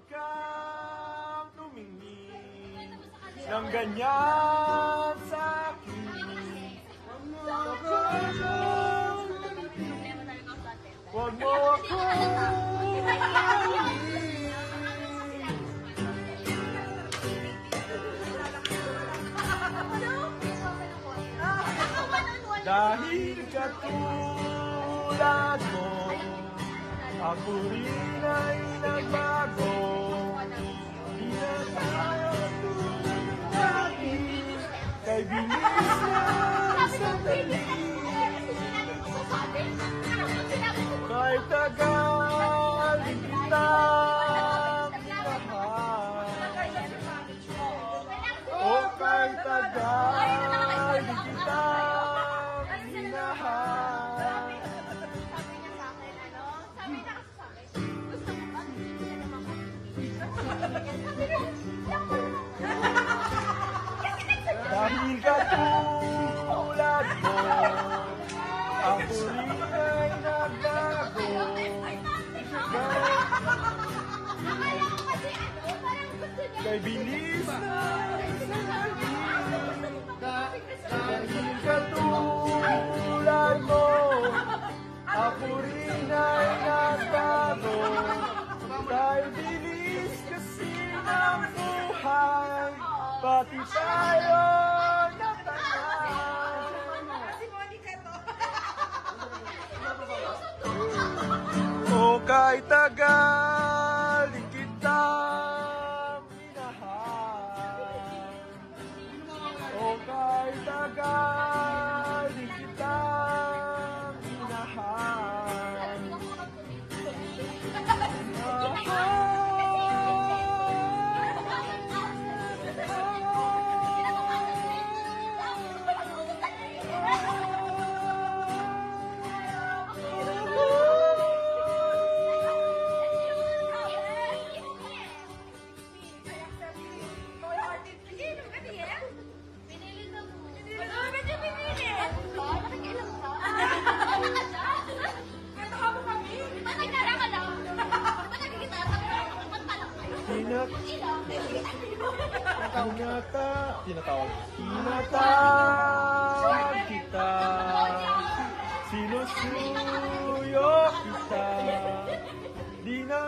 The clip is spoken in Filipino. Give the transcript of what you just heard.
kang tumingin ng ganyan sa akin. Huwag mo akong dahil katulad mo, ako rin ay nagbago. Di na tayo tulad kay bilis ng sandali. Kahit tagal din kitang minahal. O kahit tagal din kitang minahal. Dahil katulad mo, ako rin ay nagbago. Kay bilis na sandali. Dahil katulad mo, ako rin ay nagbago. Kay bilis kasi ng buhay, pati tayo natanay. O kahit tagal di kita minahal. O kahit tagal di kita minahal. Tinatawag kita, sinusuyo kita, di na